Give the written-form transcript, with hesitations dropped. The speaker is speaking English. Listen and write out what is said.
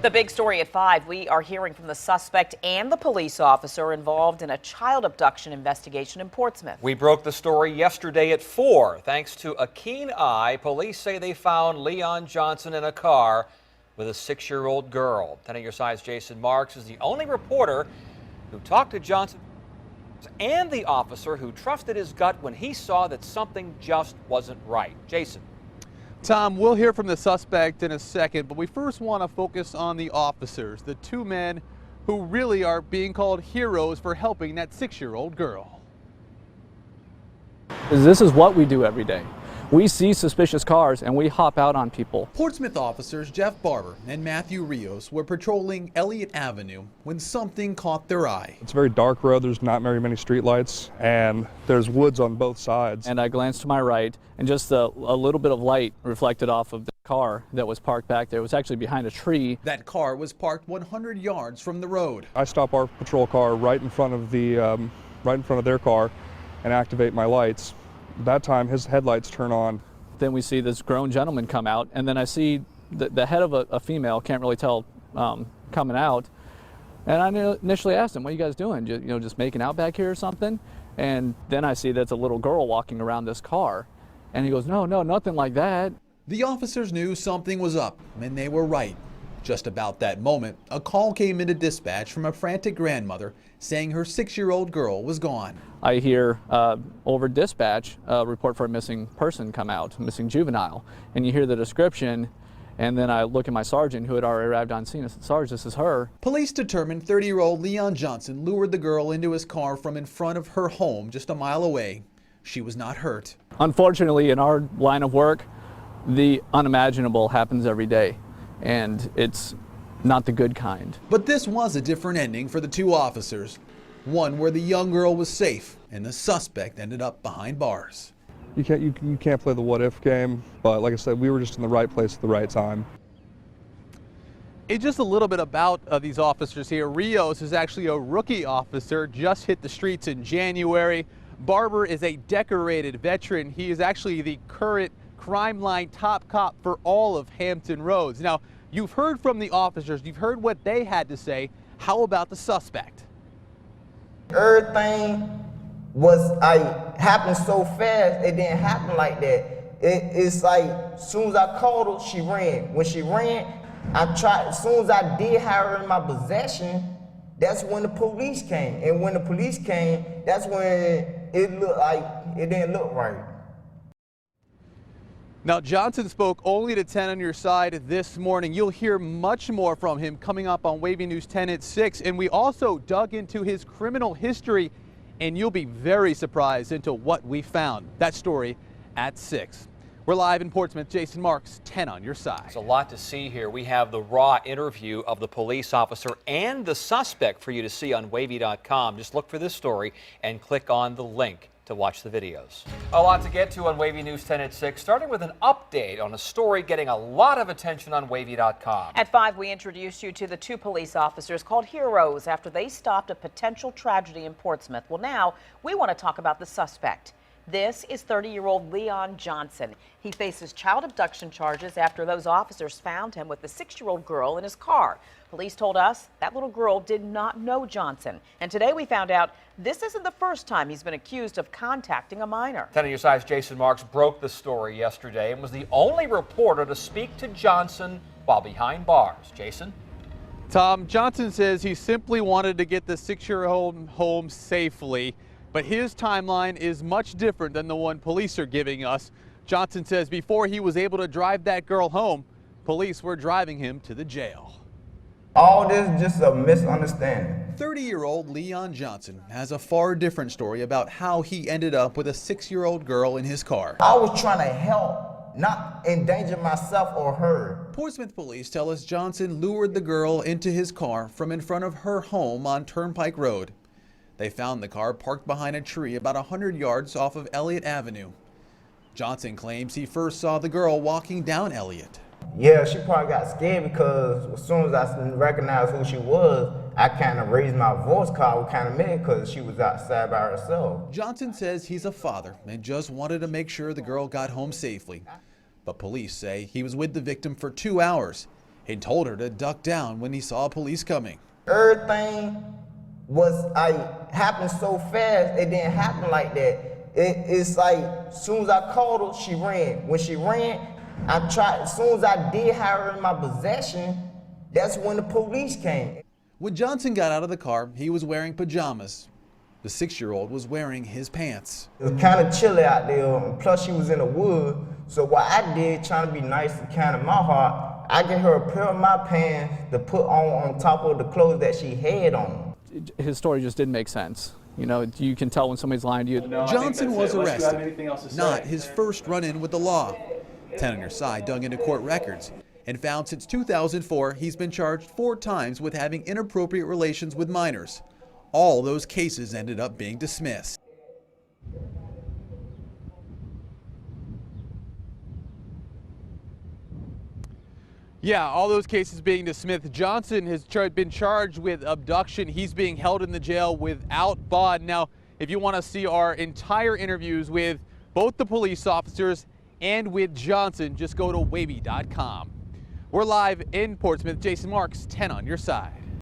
The big story at 5, we are hearing from the suspect and the police officer involved in a child abduction investigation in Portsmouth. We broke the story yesterday at 4. Thanks to a keen eye, police say they found Leon Johnson in a car with a 6-year-old girl. 10 on your side's Jason Marks is the only reporter who talked to Johnson and the officer who trusted his gut when he saw that something just wasn't right. Jason. Tom, we'll hear from the suspect in a second, but we first want to focus on the officers, the two men who really are being called heroes for helping that 6-year-old girl. This is what we do every day. We see suspicious cars and we hop out on people. Portsmouth officers Jeff Barber and Matthew Rios were patrolling Elliott Avenue when something caught their eye. It's a very dark road. There's not very many street lights and there's woods on both sides. And I glanced to my right and just a little bit of light reflected off of the car that was parked back there. It was actually behind a tree. That car was parked 100 yards from the road. I stop our patrol car right in front of their car and activate my lights. That time his headlights turn on. Then we see this grown gentleman come out, and then I see the head of a female, can't really tell, coming out. And I initially asked him, "What are you guys doing? Just making out back here or something?" And then I see that's a little girl walking around this car. And he goes, "No, nothing like that." The officers knew something was up, and they were right. Just about that moment, a call came into dispatch from a frantic grandmother saying her 6-year-old girl was gone. I hear over dispatch a report for a missing person come out, missing juvenile, and you hear the description, and then I look at my sergeant who had already arrived on scene and said, "Sarge, this is her." Police determined 30-year-old Leon Johnson lured the girl into his car from in front of her home just a mile away. She was not hurt. Unfortunately, in our line of work, the unimaginable happens every day, and it's not the good kind. But this was a different ending for the two officers. One where the young girl was safe and the suspect ended up behind bars. You can't play the what if game, but like I said, we were just in the right place at the right time. Just a little bit about these officers here. Rios is actually a rookie officer, just hit the streets in January. Barber is a decorated veteran. He is actually the current crime line top cop for all of Hampton Roads. Now, you've heard from the officers, you've heard what they had to say. How about the suspect? Everything happened so fast, it didn't happen like that. It's like, as soon as I called her, she ran. When she ran, as soon as I did have her in my possession, that's when the police came. And when the police came, that's when it looked like it didn't look right. Now, Johnson spoke only to 10 on your side this morning. You'll hear much more from him coming up on WAVY News 10 at 6. And we also dug into his criminal history, and you'll be very surprised into what we found. That story at 6. We're live in Portsmouth. Jason Marks, 10 on your side. There's a lot to see here. We have the raw interview of the police officer and the suspect for you to see on WAVY.com. Just look for this story and click on the link to watch the videos. A lot to get to on WAVY News 10 at 6, starting with an update on a story getting a lot of attention on WAVY.com. At 5, we introduced you to the two police officers called heroes after they stopped a potential tragedy in Portsmouth. Well, now we want to talk about the suspect. This is 30-year-old Leon Johnson. He faces child abduction charges after those officers found him with a 6-year-old girl in his car. Police told us that little girl did not know Johnson. And today we found out this isn't the first time he's been accused of contacting a minor. 10 on your side's Jason Marks broke the story yesterday and was the only reporter to speak to Johnson while behind bars. Jason? Tom, Johnson says he simply wanted to get the 6-year-old home safely. But his timeline is much different than the one police are giving us. Johnson says before he was able to drive that girl home, police were driving him to the jail. All this is just a misunderstanding. 30-year-old Leon Johnson has a far different story about how he ended up with a 6-year-old girl in his car. I was trying to help, not endanger myself or her. Portsmouth police tell us Johnson lured the girl into his car from in front of her home on Turnpike Road. They found the car parked behind a tree about 100 yards off of Elliott Avenue. Johnson claims he first saw the girl walking down Elliott. Yeah, she probably got scared because as soon as I recognized who she was, I kind of raised my voice call kind of mad because she was outside by herself. Johnson says he's a father and just wanted to make sure the girl got home safely. But police say he was with the victim for 2 hours and told her to duck down when he saw police coming. Everything was happened so fast, it didn't happen like that. It's like, as soon as I called her, she ran. When she ran, as soon as I did have her in my possession, that's when the police came. When Johnson got out of the car, he was wearing pajamas. The 6-year-old was wearing his pants. It was kind of chilly out there, and plus she was in the wood. So what I did, trying to be nice and kind of my heart, I gave her a pair of my pants to put on top of the clothes that she had on. His story just didn't make sense. You know, you can tell when somebody's lying to you. Johnson was arrested, not his first run-in with the law. 10 on Your Side dug into court records and found since 2004 he's been charged 4 times with having inappropriate relations with minors. All those cases ended up being dismissed. Yeah, all those cases being dismissed. Johnson has been charged with abduction. He's being held in the jail without bond. Now, if you want to see our entire interviews with both the police officers and with Johnson, just go to WAVY.com. We're live in Portsmouth. Jason Marks, 10 on Your Side.